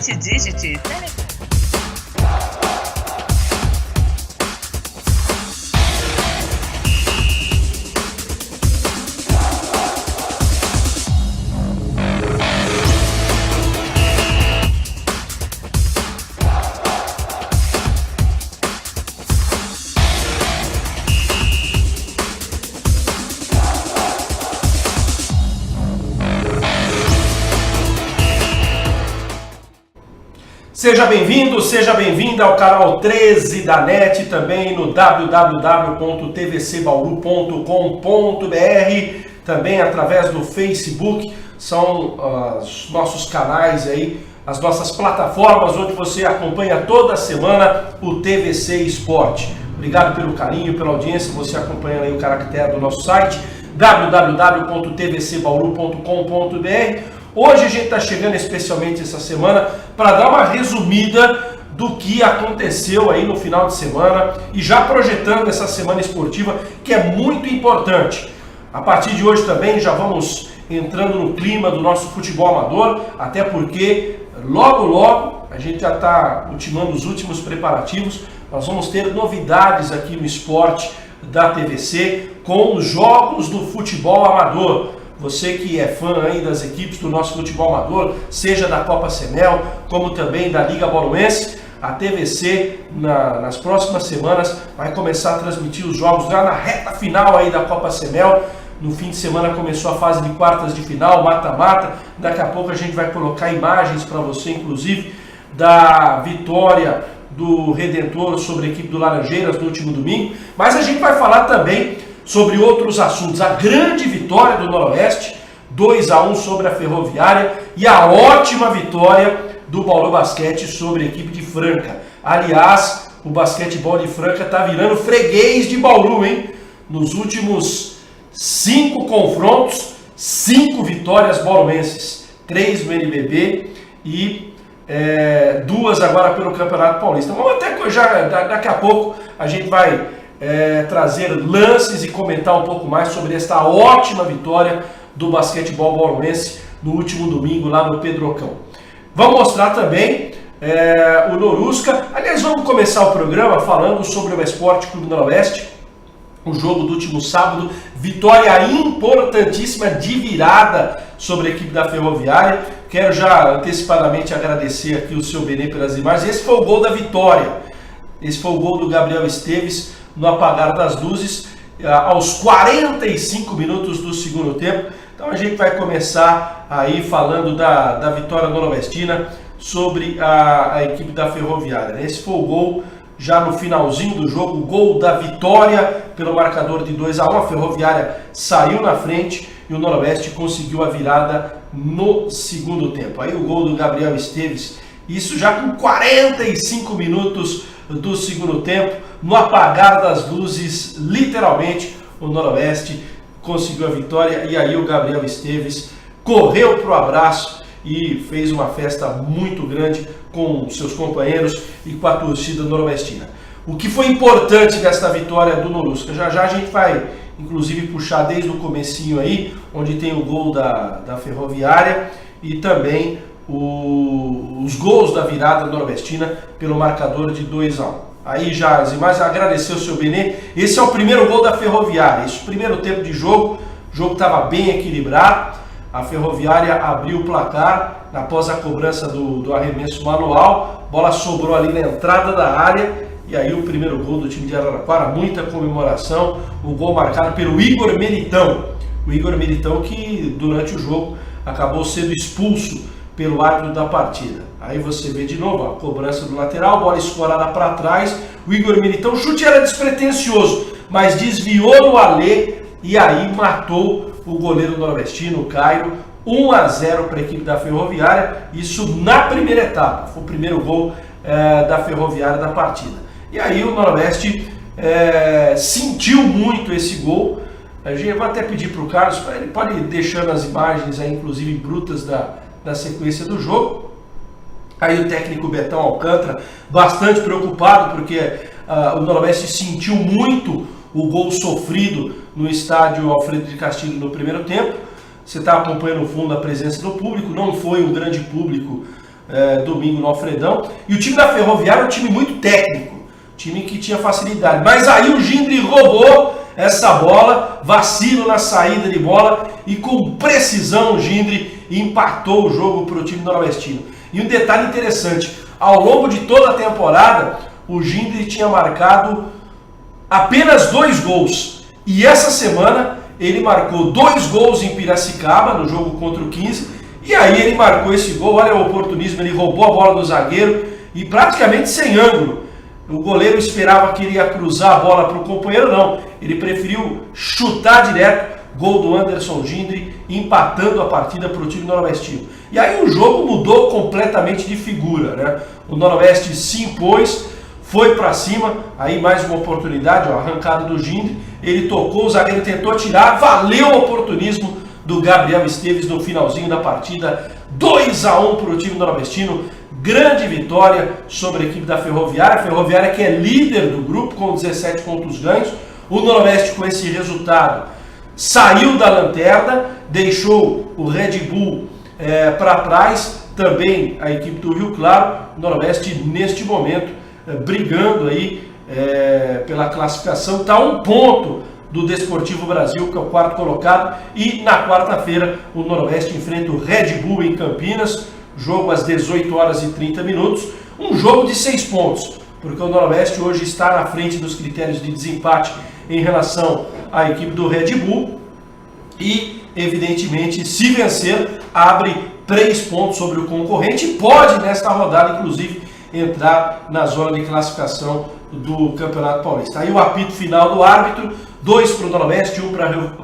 NET Digit Telecom. Seja bem-vindo, seja bem-vinda ao canal 13 da NET, também no www.tvcbauru.com.br, também através do Facebook, são os nossos canais aí, as nossas plataformas onde você acompanha toda semana o TVC Esporte. Obrigado pelo carinho, pela audiência, você acompanhando aí o caractere do nosso site, www.tvcbauru.com.br. Hoje a gente está chegando especialmente essa semana para dar uma resumida do que aconteceu aí no final de semana e já projetando essa semana esportiva que é muito importante. A partir de hoje também já vamos entrando no clima do nosso futebol amador, até porque logo a gente já está ultimando os últimos preparativos. Nós vamos ter novidades aqui no esporte da TVC com os jogos do futebol amador. Você que é fã aí das equipes do nosso futebol amador, seja da Copa Semel, como também da Liga Bauruense, a TVC nas próximas semanas vai começar a transmitir os jogos já na reta final aí da Copa Semel. No fim de semana começou a fase de quartas de final, mata-mata. Daqui a pouco a gente vai colocar imagens para você, inclusive, da vitória do Redentor sobre a equipe do Laranjeiras no último domingo. Mas a gente vai falar também sobre outros assuntos, a grande vitória do Noroeste, 2-1 sobre a Ferroviária, e a ótima vitória do Bauru Basquete sobre a equipe de Franca. Aliás, o basquetebol de Franca está virando freguês de Bauru, hein? Nos últimos 5 confrontos, 5 vitórias bauruenses, 3 no NBB e 2 agora pelo Campeonato Paulista. Vamos até já, daqui a pouco a gente vai trazer lances e comentar um pouco mais sobre esta ótima vitória do basquetebol bauruense no último domingo lá no Pedrocão. Vamos mostrar também o Norusca. Aliás, vamos começar o programa falando sobre o Esporte Clube Noroeste, o jogo do último sábado, vitória importantíssima de virada sobre a equipe da Ferroviária. Quero já antecipadamente agradecer aqui o seu Benê pelas imagens. Esse foi o gol da vitória, esse foi o gol do Gabriel Esteves no apagar das luzes, aos 45 minutos do segundo tempo. Então a gente vai começar aí falando da vitória noroestina sobre a equipe da Ferroviária. Esse foi o gol já no finalzinho do jogo, o gol da vitória pelo marcador de 2-1. A Ferroviária saiu na frente e o Noroeste conseguiu a virada no segundo tempo. Aí o gol do Gabriel Esteves, isso já com 45 minutos do segundo tempo, no apagar das luzes, literalmente, o Noroeste conseguiu a vitória e aí o Gabriel Esteves correu para o abraço e fez uma festa muito grande com seus companheiros e com a torcida noroestina. O que foi importante desta vitória do Norusca, já a gente vai inclusive puxar desde o comecinho aí, onde tem o gol da Ferroviária e também os gols da virada noroestina pelo marcador de 2-1. Aí já as imagens, agradecer o seu Benê. Esse é o primeiro gol da Ferroviária. Esse primeiro tempo de jogo, o jogo estava bem equilibrado. A Ferroviária abriu o placar após a cobrança do arremesso manual. Bola sobrou ali na entrada da área. E aí o primeiro gol do time de Araraquara, muita comemoração. O gol marcado pelo Igor Meritão. O Igor Meritão que durante o jogo acabou sendo expulso pelo árbitro da partida. Aí você vê de novo a cobrança do lateral, bola escorada para trás, o Igor Meritão, o chute era despretensioso, mas desviou no Alê e aí matou o goleiro noroestino, o Cairo. 1-0 para a equipe da Ferroviária, isso na primeira etapa, foi o primeiro gol da Ferroviária da partida. E aí o Noroeste sentiu muito esse gol. A gente vai até pedir para o Carlos, ele pode ir deixando as imagens aí, inclusive brutas da sequência do jogo. Aí o técnico Betão Alcântara, bastante preocupado, porque o Noroeste sentiu muito o gol sofrido no estádio Alfredo de Castilho no primeiro tempo. Você está acompanhando no fundo a presença do público, não foi um grande público domingo no Alfredão. E o time da Ferroviária é um time muito técnico, time que tinha facilidade. Mas aí o Gindri roubou essa bola, vacilo na saída de bola e com precisão o Gindri empatou o jogo para o time noroestino. E um detalhe interessante, ao longo de toda a temporada, o Gindri tinha marcado apenas 2 gols. E essa semana ele marcou 2 gols em Piracicaba, no jogo contra o 15, e aí ele marcou esse gol, olha o oportunismo, ele roubou a bola do zagueiro e praticamente sem ângulo. O goleiro esperava que ele ia cruzar a bola para o companheiro, não. Ele preferiu chutar direto, gol do Anderson Gindri, empatando a partida para o time noroestino. E aí o jogo mudou completamente de figura, né? O Noroeste se impôs, foi para cima, aí mais uma oportunidade, ó, arrancada do Gindri, ele tocou, o zagueiro tentou tirar, valeu o oportunismo do Gabriel Esteves no finalzinho da partida, 2-1 para o time noroestino, grande vitória sobre a equipe da Ferroviária, a Ferroviária que é líder do grupo com 17 pontos ganhos. O Noroeste com esse resultado saiu da lanterna, deixou o Red Bull para trás, também a equipe do Rio Claro. O Noroeste neste momento brigando aí pela classificação, está a 1 ponto do Desportivo Brasil, que é o 4º colocado, e na quarta-feira o Noroeste enfrenta o Red Bull em Campinas, jogo às 18h30, um jogo de 6 pontos, porque o Noroeste hoje está na frente dos critérios de desempate em relação à equipe do Red Bull e, evidentemente, se vencer, abre 3 pontos sobre o concorrente e pode, nesta rodada, inclusive, entrar na zona de classificação do Campeonato Paulista. Aí o apito final do árbitro, 2 para o Noroeste, 1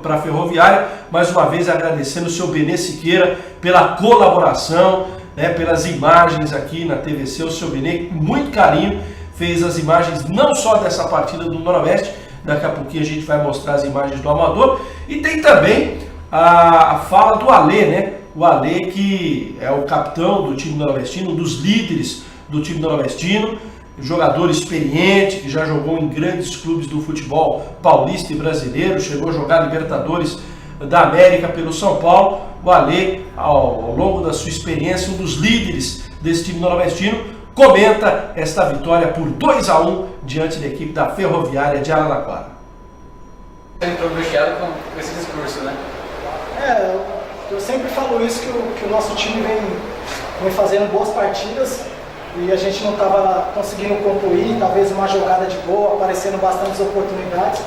para a Ferroviária, mais uma vez agradecendo o seu Benê Siqueira pela colaboração, pelas imagens aqui na TVC, o seu Benê, com muito carinho, fez as imagens não só dessa partida do Noroeste, daqui a pouquinho a gente vai mostrar as imagens do Amador, e tem também a fala do Alê, né? O Alê, que é o capitão do time noroestino, um dos líderes do time noroestino, jogador experiente, que já jogou em grandes clubes do futebol paulista e brasileiro, chegou a jogar Libertadores da América pelo São Paulo. O Alê, ao longo da sua experiência, um dos líderes desse time noroestino, comenta esta vitória por 2-1 diante da equipe da Ferroviária de Araraquara. Entrou bloqueado com esse discurso, né? Eu sempre falo isso, que o nosso time vem fazendo boas partidas e a gente não estava conseguindo concluir, talvez uma jogada de gol, aparecendo bastantes oportunidades.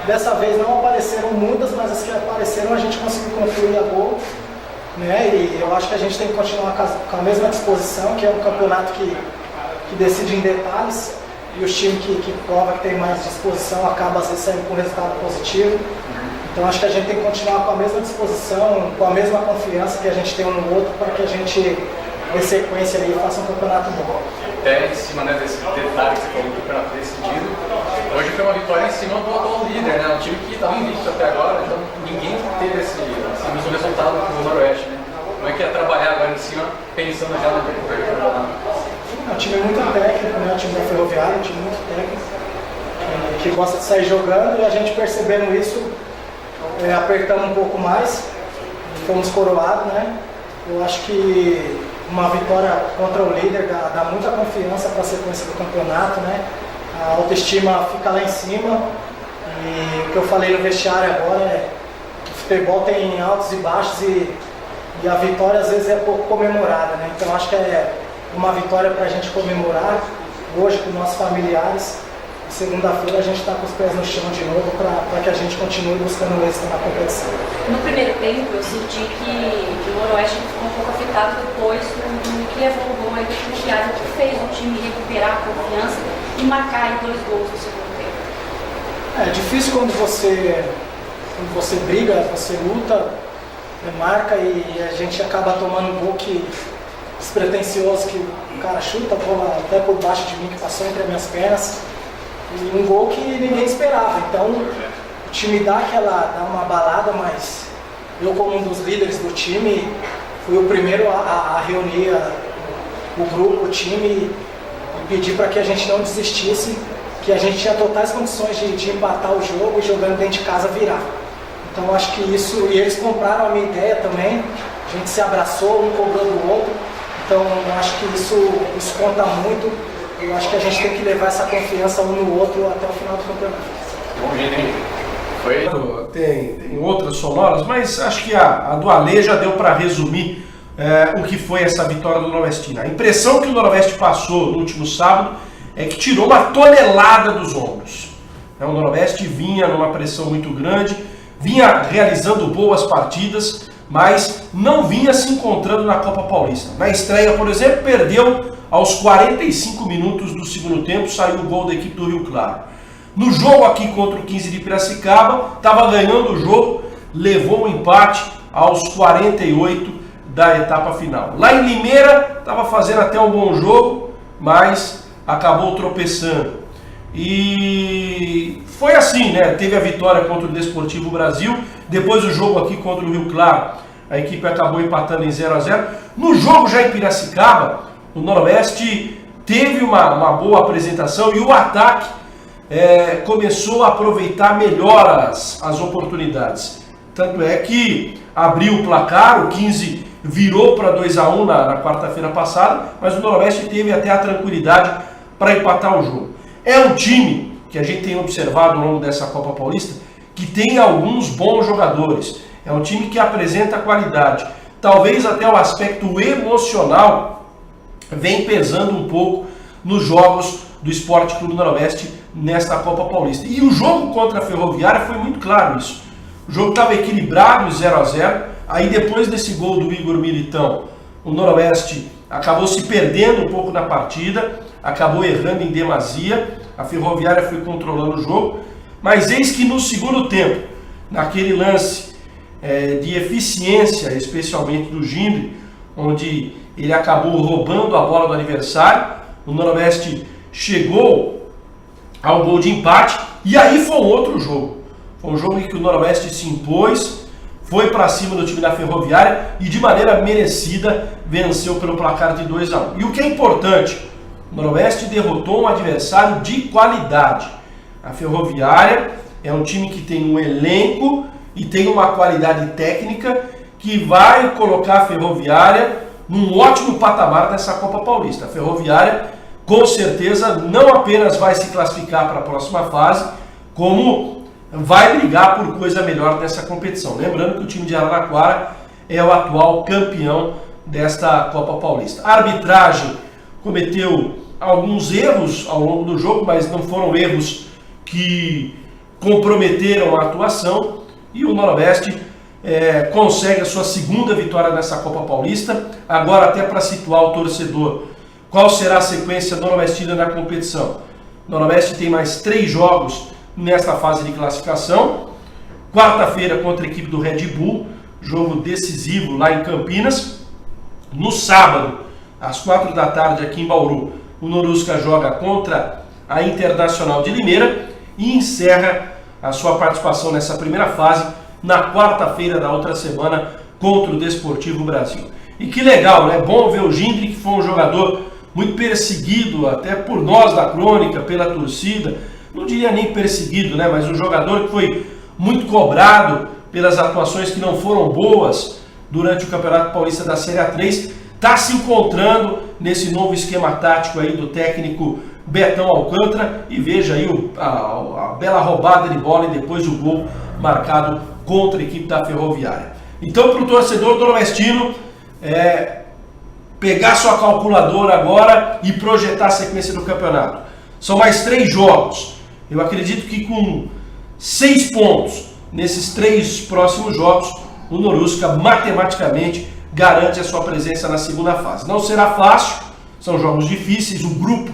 Dessa vez não apareceram muitas, mas as que apareceram a gente conseguiu concluir a gol, né? E eu acho que a gente tem que continuar com a mesma disposição, que é um campeonato que decide em detalhes, e os times que prova que tem mais disposição acaba às vezes saindo com resultado positivo. Então acho que a gente tem que continuar com a mesma disposição, com a mesma confiança que a gente tem um no outro, para que a gente dê sequência ali e faça um campeonato bom. Até em cima desse detalhe que você falou do campeonato decidido, hoje foi uma vitória em cima do atual líder, né? Um time que estava invicto até agora, então ninguém teve esse mesmo resultado do Noroeste, né? Como é que é trabalhar agora em cima, pensando já no campeonato? É um time muito técnico, né? O time da Ferroviária, um time muito técnico, que gosta de sair jogando, e a gente percebendo isso, apertando um pouco mais, fomos coroados, né? Eu acho que uma vitória contra o líder dá muita confiança para a sequência do campeonato, né? A autoestima fica lá em cima, e o que eu falei no vestiário agora é que o futebol tem altos e baixos, e a vitória às vezes é pouco comemorada, né? Então acho que é uma vitória para a gente comemorar hoje com nossos familiares. Segunda-feira a gente está com os pés no chão de novo para que a gente continue buscando êxito na competição. No primeiro tempo eu senti que o Noroeste ficou um pouco afetado depois do que levou o gol aí do Ferroviária, que fez o time recuperar a confiança e marcar aí 2 gols no segundo tempo. É difícil quando você briga, você luta, marca, e a gente acaba tomando um gol despretensioso, que o cara chuta a bola até por baixo de mim, que passou entre as minhas pernas. E um gol que ninguém esperava. Então o time dá uma balada, mas eu, como um dos líderes do time, fui o primeiro a reunir o grupo, o time, e pedir para que a gente não desistisse, que a gente tinha totais condições de empatar o jogo e, jogando dentro de casa, virar. Então acho que isso, e eles compraram a minha ideia também, a gente se abraçou, um cobrou do outro. Então, eu acho que isso conta muito. Eu acho que a gente tem que levar essa confiança um no outro até o final do campeonato. Bom dia, hein? Tem outras sonoras, mas acho que a do Ale já deu para resumir o que foi essa vitória do Noroestina. A impressão que o Noroeste passou no último sábado é que tirou uma tonelada dos ombros. O Noroeste vinha numa pressão muito grande, vinha realizando boas partidas, mas não vinha se encontrando na Copa Paulista. Na estreia, por exemplo, perdeu aos 45 minutos do segundo tempo, saiu o gol da equipe do Rio Claro. No jogo aqui contra o 15 de Piracicaba, estava ganhando o jogo, levou um empate aos 48 da etapa final. Lá em Limeira, estava fazendo até um bom jogo, mas acabou tropeçando. E foi assim, né? Teve a vitória contra o Desportivo Brasil, depois o jogo aqui contra o Rio Claro, a equipe acabou empatando em 0-0. No jogo já em Piracicaba, o Noroeste teve uma boa apresentação e o ataque começou a aproveitar melhor as oportunidades. Tanto é que abriu o placar, o 15 virou para 2-1 na quarta-feira passada, mas o Noroeste teve até a tranquilidade para empatar o jogo. É um time que a gente tem observado ao longo dessa Copa Paulista que tem alguns bons jogadores. É um time que apresenta qualidade. Talvez até o aspecto emocional vem pesando um pouco nos jogos do Esporte Clube Noroeste nesta Copa Paulista. E o jogo contra a Ferroviária foi muito claro isso. O jogo estava equilibrado, 0-0. Aí depois desse gol do Igor Militão, o Noroeste acabou se perdendo um pouco na partida, acabou errando em demasia, a Ferroviária foi controlando o jogo, mas eis que no segundo tempo, naquele lance de eficiência, especialmente do Gindre, onde ele acabou roubando a bola do adversário, o Noroeste chegou ao gol de empate, e aí foi um outro jogo. Foi um jogo em que o Noroeste se impôs, foi para cima do time da Ferroviária e de maneira merecida venceu pelo placar de 2-1. E o que é importante, o Noroeste derrotou um adversário de qualidade. A Ferroviária é um time que tem um elenco e tem uma qualidade técnica que vai colocar a Ferroviária num ótimo patamar nessa Copa Paulista. A Ferroviária, com certeza, não apenas vai se classificar para a próxima fase, como vai brigar por coisa melhor nessa competição. Lembrando que o time de Araraquara é o atual campeão desta Copa Paulista. A arbitragem cometeu alguns erros ao longo do jogo, mas não foram erros que comprometeram a atuação, e o Noroeste consegue a sua segunda vitória nessa Copa Paulista. Agora, até para situar o torcedor, qual será a sequência noroestina na competição? O Noroeste tem mais 3 jogos nesta fase de classificação. Quarta-feira contra a equipe do Red Bull, jogo decisivo lá em Campinas. No sábado, às 4 da tarde aqui em Bauru, o Norusca joga contra a Internacional de Limeira e encerra a sua participação nessa primeira fase na quarta-feira da outra semana contra o Desportivo Brasil. E que legal, né? Bom ver o Gindre, que foi um jogador muito perseguido até por nós da crônica, pela torcida. Não diria nem perseguido, né? Mas um jogador que foi muito cobrado pelas atuações que não foram boas durante o Campeonato Paulista da Série A3, está se encontrando nesse novo esquema tático aí do técnico Betão Alcântara, e veja aí a bela roubada de bola e depois o gol marcado contra a equipe da Ferroviária. Então, para o torcedor noroestino, pegar sua calculadora agora e projetar a sequência do campeonato. São mais 3 jogos. Eu acredito que com 6 pontos nesses 3 próximos jogos, o Norusca matematicamente garante a sua presença na segunda fase. Não será fácil, são jogos difíceis, o grupo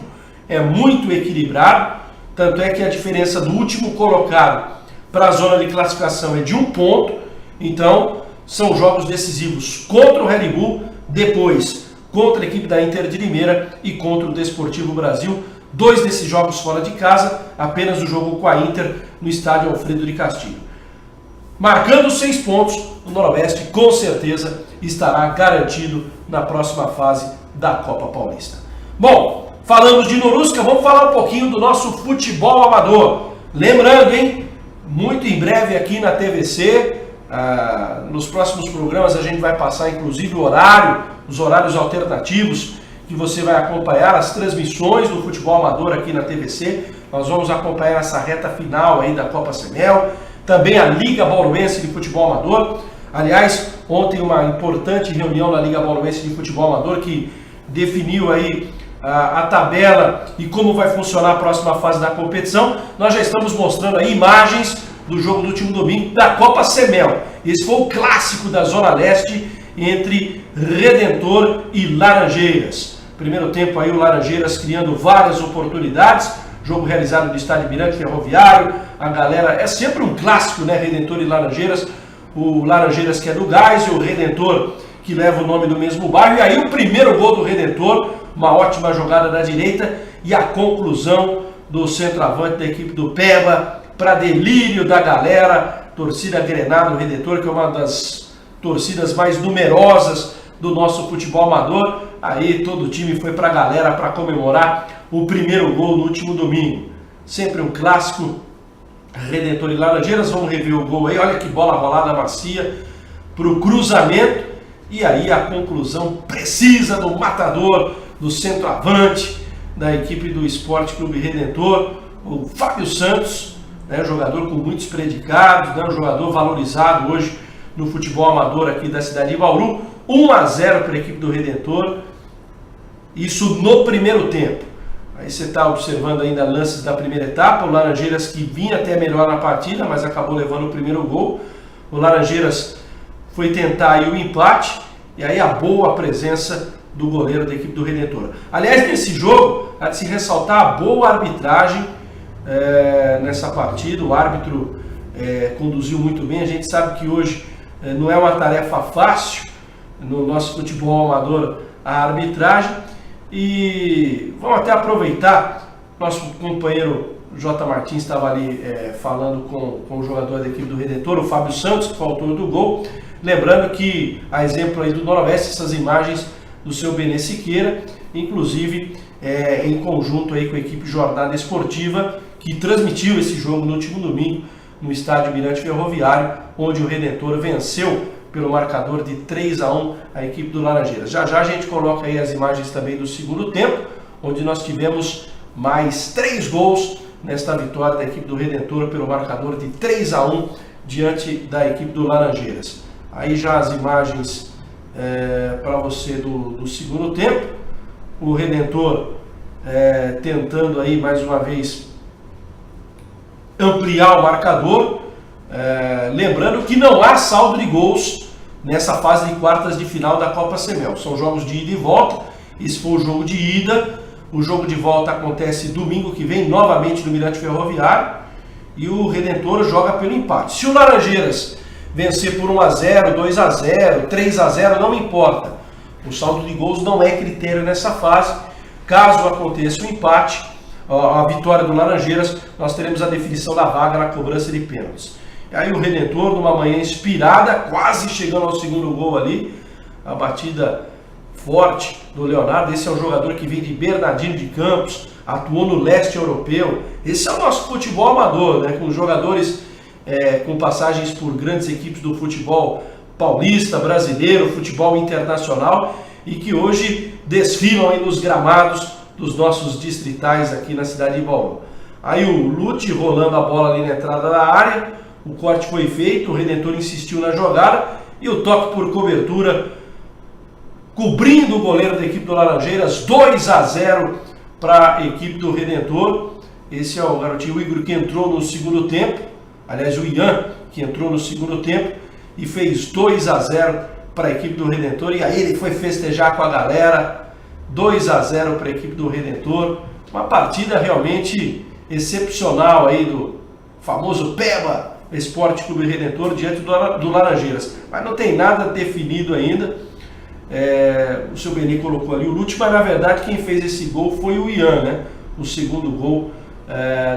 é muito equilibrado, tanto é que a diferença do último colocado para a zona de classificação é de 1 ponto, então são jogos decisivos contra o Red Bull, depois contra a equipe da Inter de Limeira e contra o Desportivo Brasil. 2 desses jogos fora de casa, apenas o jogo com a Inter no estádio Alfredo de Castilho. Marcando 6 pontos, o Noroeste com certeza estará garantido na próxima fase da Copa Paulista. Bom, falamos de Norusca, vamos falar um pouquinho do nosso futebol amador. Lembrando, hein, muito em breve aqui na TVC, nos próximos programas a gente vai passar inclusive o horário os horários alternativos que você vai acompanhar, as transmissões do futebol amador aqui na TVC. Nós vamos acompanhar essa reta final aí da Copa Semel, também a Liga Bauruense de Futebol Amador. Aliás, ontem uma importante reunião na Liga Bauruense de Futebol Amador que definiu aí a tabela e como vai funcionar a próxima fase da competição. Nós já estamos mostrando aí imagens do jogo do último domingo da Copa Semel. Esse foi o clássico da Zona Leste entre Redentor e Laranjeiras. Primeiro tempo aí o Laranjeiras criando várias oportunidades, jogo realizado no estádio Mirante Ferroviário. A galera, é sempre um clássico, né? Redentor e Laranjeiras. O Laranjeiras que é do Gás e o Redentor que leva o nome do mesmo bairro. E aí o primeiro gol do Redentor, uma ótima jogada da direita e a conclusão do centroavante da equipe do Peba, para delírio da galera, torcida Grenado Redentor, que é uma das torcidas mais numerosas do nosso futebol amador. Aí todo o time foi para a galera para comemorar o primeiro gol no último domingo. Sempre um clássico, Redentor e Laranjeiras. Vamos rever o gol aí, olha que bola rolada macia para o cruzamento. E aí a conclusão precisa do matador, do centroavante da equipe do Esporte Clube Redentor, o Fábio Santos, né, jogador com muitos predicados, né, um jogador valorizado hoje no futebol amador aqui da cidade de Bauru. 1-0 para a equipe do Redentor, isso no primeiro tempo. Aí você está observando ainda lances da primeira etapa, o Laranjeiras que vinha até melhor na partida, mas acabou levando o primeiro gol. O Laranjeiras foi tentar aí o empate, e aí a boa presença do goleiro da equipe do Redentor. Aliás, nesse jogo, há de se ressaltar a boa arbitragem nessa partida. O árbitro conduziu muito bem. A gente sabe que hoje não é uma tarefa fácil no nosso futebol amador a arbitragem. E vamos até aproveitar, nosso companheiro J. Martins estava ali falando com o jogador da equipe do Redentor, o Fábio Santos, que foi o autor do gol. Lembrando que, a exemplo aí do Noroeste, essas imagens do seu Benê Siqueira, inclusive em conjunto aí com a equipe Jornada Esportiva, que transmitiu esse jogo no último domingo no estádio Mirante Ferroviário, onde o Redentor venceu pelo marcador de 3-1 a equipe do Laranjeiras. Já já a gente coloca aí as imagens também do segundo tempo, onde nós tivemos mais 3 gols nesta vitória da equipe do Redentor pelo marcador de 3-1 diante da equipe do Laranjeiras. Aí já as imagens para você do segundo tempo, o Redentor tentando aí mais uma vez ampliar o marcador, lembrando que não há saldo de gols nessa fase de quartas de final da Copa Semel, são jogos de ida e volta. Esse foi o jogo de ida, o jogo de volta acontece domingo que vem, novamente no Mirante Ferroviário, e o Redentor joga pelo empate. Se o Laranjeiras vencer por 1-0, 2-0, 3-0, não importa. O saldo de gols não é critério nessa fase. Caso aconteça o empate, a vitória do Laranjeiras, nós teremos a definição da vaga na cobrança de pênaltis. E aí o Redentor, numa manhã inspirada, quase chegando ao segundo gol ali, a batida forte do Leonardo. Esse é um jogador que vem de Bernardino de Campos, atuou no leste europeu. Esse é o nosso futebol amador, né? Com jogadores com passagens por grandes equipes do futebol paulista, brasileiro, futebol internacional, e que hoje desfilam aí nos gramados dos nossos distritais aqui na cidade de Bauru. Aí o Lute rolando a bola ali na entrada da área, o corte foi feito, o Redentor insistiu na jogada, e o toque por cobertura, cobrindo o goleiro da equipe do Laranjeiras, 2-0 para a equipe do Redentor. Esse é o garotinho Igor que entrou no segundo tempo, aliás o Ian que entrou no segundo tempo e fez 2-0 para a equipe do Redentor, e aí ele foi festejar com a galera. 2-0 para a equipe do Redentor, uma partida realmente excepcional aí do famoso Peba Esporte Clube Redentor diante do Laranjeiras, mas não tem nada definido ainda. O seu Benê colocou ali o Lute, mas na verdade quem fez esse gol foi o Ian, né? O segundo gol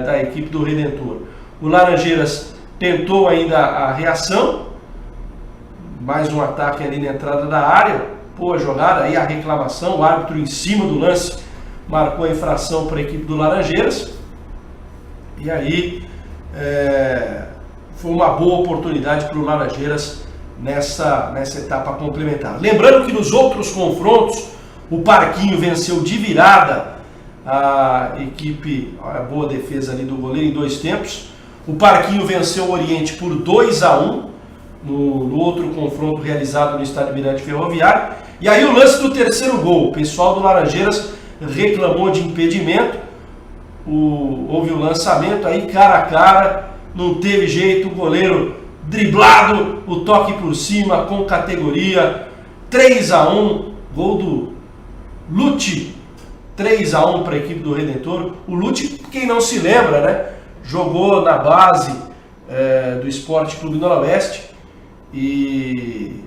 da equipe do Redentor. O Laranjeiras tentou ainda a reação, mais um ataque ali na entrada da área, boa jogada, aí a reclamação, o árbitro em cima do lance marcou a infração para a equipe do Laranjeiras, e aí foi uma boa oportunidade para o Laranjeiras nessa etapa complementar. Lembrando que nos outros confrontos, o Parquinho venceu de virada a equipe, a boa defesa ali do goleiro em 2 tempos. O Parquinho venceu o Oriente por 2-1 no outro confronto realizado no estádio Mirante Ferroviário. E aí o lance do terceiro gol, o pessoal do Laranjeiras reclamou de impedimento, houve o lançamento aí cara a cara, não teve jeito, o goleiro driblado, o toque por cima com categoria, 3-1, gol do Lute, 3-1 para a equipe do Redentor. O Lute, quem não se lembra, né, jogou na base do Esporte Clube Noroeste e,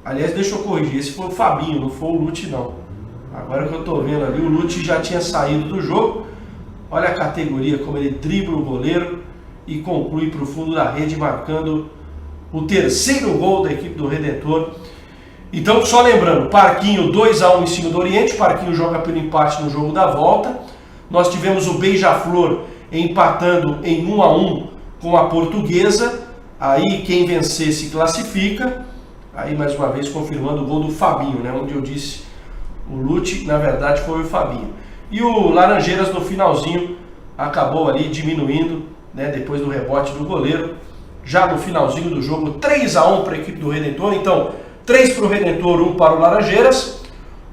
aliás, deixa eu corrigir, esse foi o Fabinho, não foi o Lute não. Agora que eu estou vendo ali, o Lute já tinha saído do jogo. Olha a categoria, como ele dribla o goleiro e conclui para o fundo da rede, marcando o terceiro gol da equipe do Redentor. Então, só lembrando, Parquinho 2-1 em cima do Oriente, Parquinho joga pelo empate no jogo da volta. Nós tivemos o Beija-Flor empatando em 1-1 com a Portuguesa. Aí quem vencer se classifica. Aí mais uma vez confirmando o gol do Fabinho, né? Onde eu disse o Lute, na verdade foi o Fabinho. E o Laranjeiras no finalzinho acabou ali diminuindo, né, depois do rebote do goleiro. Já no finalzinho do jogo, 3-1 para a equipe do Redentor. Então, 3 para o Redentor, 1 para o Laranjeiras.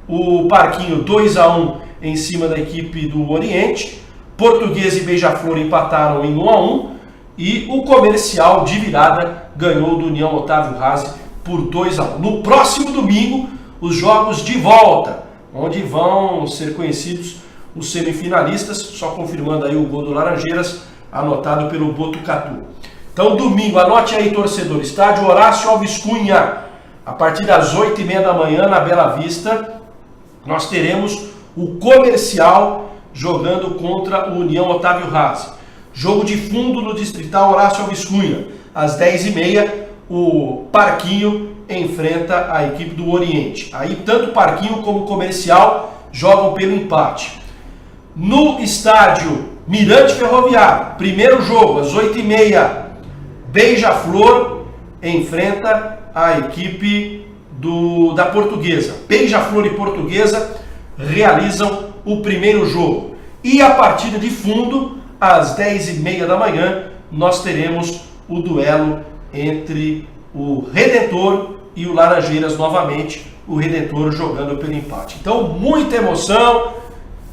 O Parquinho 2-1 em cima da equipe do Oriente. Portuguesa e Beija-Flor empataram em 1-1. E o Comercial de virada ganhou do União Otávio Razzi por 2-1. No próximo domingo, os jogos de volta, onde vão ser conhecidos os semifinalistas, só confirmando aí o gol do Laranjeiras, anotado pelo Botucatu. Então, domingo, anote aí, torcedor, estádio Horácio Alves Cunha, a partir das 8h30 da manhã, na Bela Vista, nós teremos o Comercial jogando contra o União Otávio Razzi. Jogo de fundo no Distrital Horácio Alves Cunha, às 10h30, o Parquinho enfrenta a equipe do Oriente. Aí tanto Parquinho como Comercial jogam pelo empate. No estádio Mirante Ferroviário, primeiro jogo, às 8h30, Beija-Flor enfrenta a equipe da Portuguesa. Beija-Flor e Portuguesa realizam o primeiro jogo. E a partida de fundo, às 10h30 da manhã, nós teremos o duelo entre o Redentor e o Laranjeiras novamente, o Redentor jogando pelo empate. Então, muita emoção,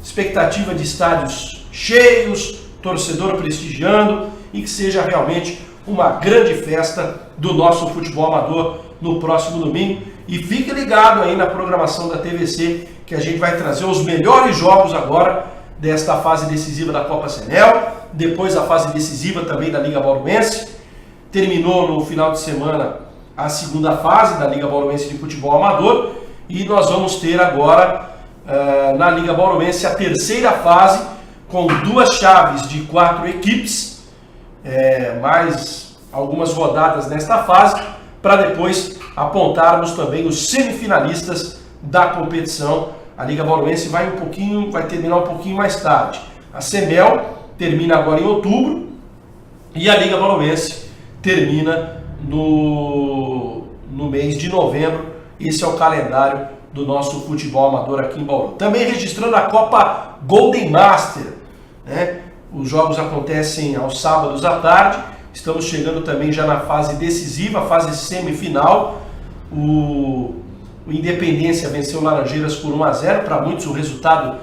expectativa de estádios cheios, torcedor prestigiando e que seja realmente uma grande festa do nosso futebol amador no próximo domingo. E fique ligado aí na programação da TVC, que a gente vai trazer os melhores jogos agora desta fase decisiva da Copa Senel, depois a fase decisiva também da Liga Bauruense. Terminou no final de semana a segunda fase da Liga Bauruense de Futebol Amador e nós vamos ter agora na Liga Bauruense a terceira fase com 2 chaves de 4 equipes, mais algumas rodadas nesta fase, para depois apontarmos também os semifinalistas da competição. A Liga Bauruense vai terminar um pouquinho mais tarde. A Semel termina agora em outubro e a Liga Bauruense termina no mês de novembro. Esse é o calendário do nosso futebol amador aqui em Bauru. Também registrando a Copa Golden Master, né? Os jogos acontecem aos sábados à tarde. Estamos chegando também já na fase decisiva, fase semifinal. O Independência venceu o Laranjeiras por 1-0, para muitos o resultado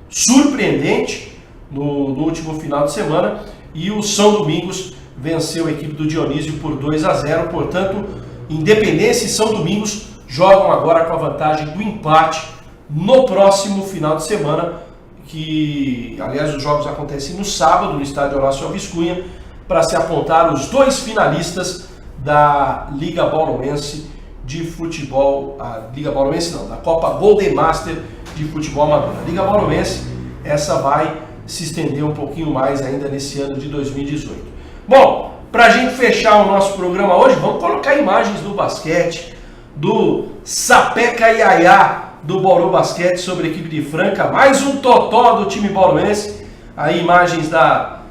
surpreendente no último final de semana. E o São Domingos venceu a equipe do Dionísio por 2-0, portanto, Independência e São Domingos jogam agora com a vantagem do empate no próximo final de semana, que, aliás, os jogos acontecem no sábado, no estádio Horácio Alves Cunha, para se apontar os 2 finalistas da Liga Bauruense de Futebol, da Copa Golden Master de Futebol Amador. A Liga Bauruense, essa vai se estender um pouquinho mais ainda nesse ano de 2018. Bom, para a gente fechar o nosso programa hoje, vamos colocar imagens do basquete, do Sapeca Iaiá do Bauru Basquete sobre a equipe de Franca, mais um totó do time bauruense. Aí imagens da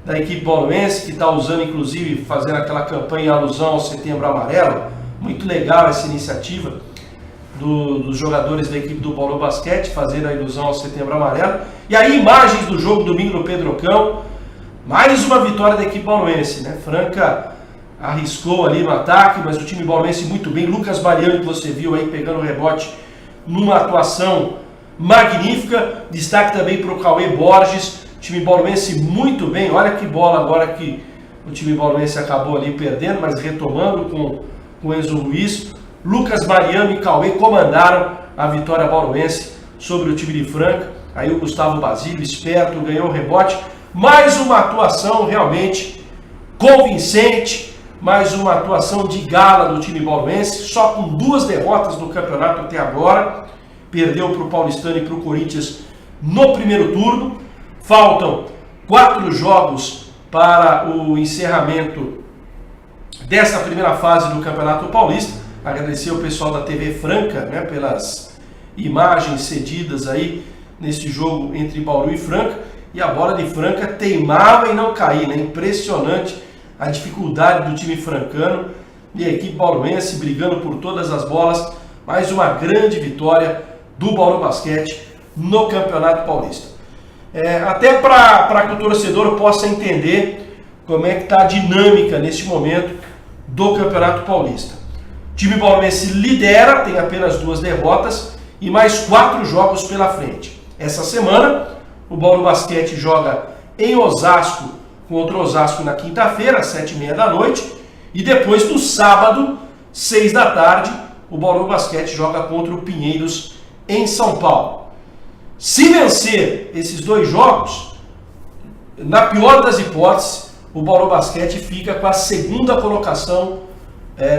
equipe bauruense, que está usando, inclusive, fazendo aquela campanha em alusão ao Setembro Amarelo, Muito legal essa iniciativa dos jogadores da equipe do Bauru Basquete, fazendo a ilusão ao Setembro Amarelo. E aí, imagens do jogo domingo no Pedrocão. Mais uma vitória da equipe bauruense, né? Franca arriscou ali no ataque, mas o time bauruense muito bem. Lucas Mariano, que você viu aí pegando o rebote numa atuação magnífica. Destaque também para o Cauê Borges, time bauruense muito bem. Olha que bola agora que o time bauruense acabou ali perdendo, mas retomando com o Enzo Luiz. Lucas Mariano e Cauê comandaram a vitória bauruense sobre o time de Franca. Aí o Gustavo Basílio, esperto, ganhou o rebote. Mais uma atuação realmente convincente, mais uma atuação de gala do time bauruense, só com 2 derrotas no campeonato até agora. Perdeu para o Paulistano e para o Corinthians no primeiro turno. Faltam 4 jogos para o encerramento dessa primeira fase do Campeonato Paulista. Agradecer o pessoal da TV Franca, né, pelas imagens cedidas aí nesse jogo entre Bauru e Franca. E a bola de Franca teimava em não cair, né? Impressionante a dificuldade do time francano e a equipe bauruense brigando por todas as bolas. Mais uma grande vitória do Bauru Basquete no Campeonato Paulista. Até para que o torcedor possa entender como é que está a dinâmica neste momento do Campeonato Paulista. O time bauruense lidera, tem apenas 2 derrotas e mais 4 jogos pela frente. Essa semana, o Bauru Basquete joga em Osasco contra o Osasco na quinta-feira, às 7h30 da noite. E depois, no sábado, 6 da tarde, o Bauru Basquete joga contra o Pinheiros em São Paulo. Se vencer esses 2 jogos, na pior das hipóteses, o Bauru Basquete fica com a 2ª colocação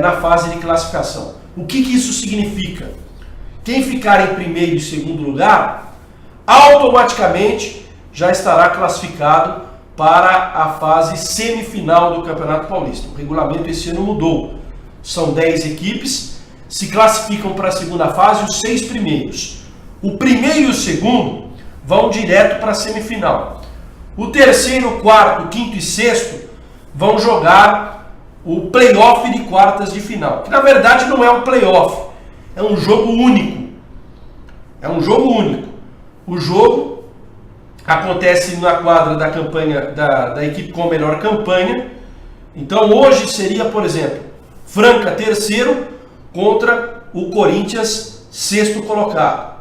na fase de classificação. O que isso significa? Quem ficar em primeiro e segundo lugar automaticamente já estará classificado para a fase semifinal do Campeonato Paulista. O regulamento esse ano mudou. São 10 equipes, se classificam para a segunda fase os 6 primeiros. O primeiro e o segundo vão direto para a semifinal. O terceiro, quarto, quinto e sexto vão jogar o playoff de quartas de final. Que na verdade não é um playoff, é um jogo único. É um jogo único. O jogo acontece na quadra da campanha da equipe com a melhor campanha. Então hoje seria, por exemplo, Franca terceiro contra o Corinthians sexto colocado.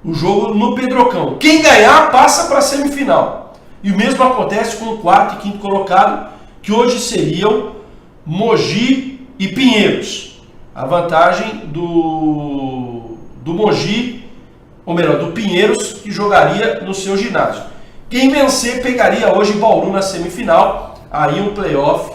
O jogo no Pedrocão. Quem ganhar passa para a semifinal. E o mesmo acontece com o quarto e quinto colocado, que hoje seriam Mogi e Pinheiros. A vantagem do Mogi, ou melhor, do Pinheiros, que jogaria no seu ginásio. Quem vencer pegaria hoje Bauru na semifinal, aí um playoff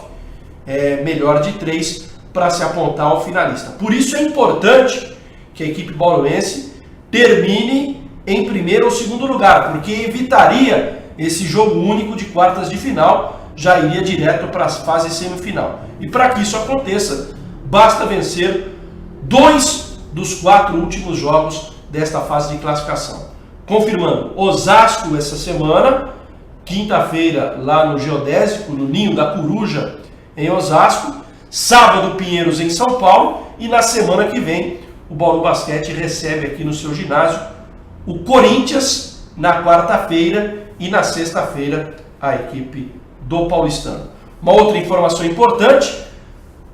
melhor de 3 para se apontar ao finalista. Por isso é importante que a equipe bauruense termine em primeiro ou segundo lugar, porque evitaria esse jogo único de quartas de final, já iria direto para a fase semifinal. E para que isso aconteça, basta vencer 2 dos 4 últimos jogos desta fase de classificação. Confirmando, Osasco essa semana, quinta-feira lá no Geodésico, no Ninho da Coruja, em Osasco, sábado Pinheiros em São Paulo, e na semana que vem o Bauru Basquete recebe aqui no seu ginásio o Corinthians na quarta-feira e na sexta-feira a equipe do Paulistano. Uma outra informação importante,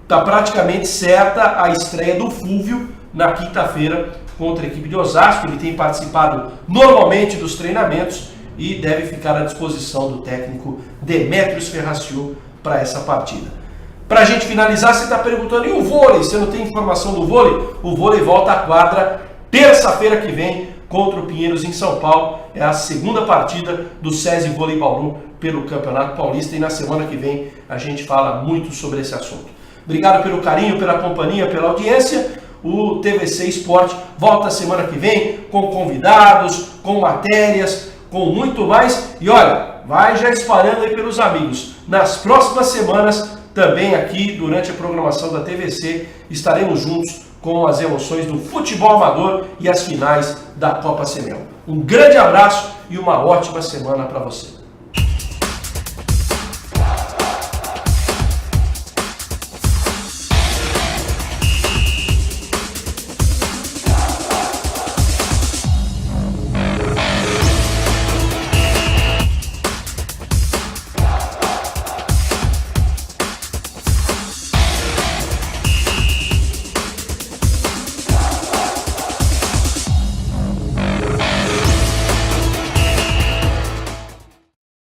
está praticamente certa a estreia do Fúvio na quinta-feira contra a equipe de Osasco. Ele tem participado normalmente dos treinamentos e deve ficar à disposição do técnico Demetrios Ferraciu para essa partida. Para a gente finalizar, você está perguntando, e o vôlei? Você não tem informação do vôlei? O vôlei volta à quadra terça-feira que vem contra o Pinheiros em São Paulo. É a segunda partida do SESI Vôlei Bauru pelo Campeonato Paulista, e na semana que vem a gente fala muito sobre esse assunto. Obrigado pelo carinho, pela companhia, pela audiência. O TVC Esporte volta semana que vem com convidados, com matérias, com muito mais. E olha, vai já espalhando aí pelos amigos. Nas próximas semanas, também aqui durante a programação da TVC, estaremos juntos com as emoções do futebol amador e as finais da Copa Semel. Um grande abraço e uma ótima semana para você.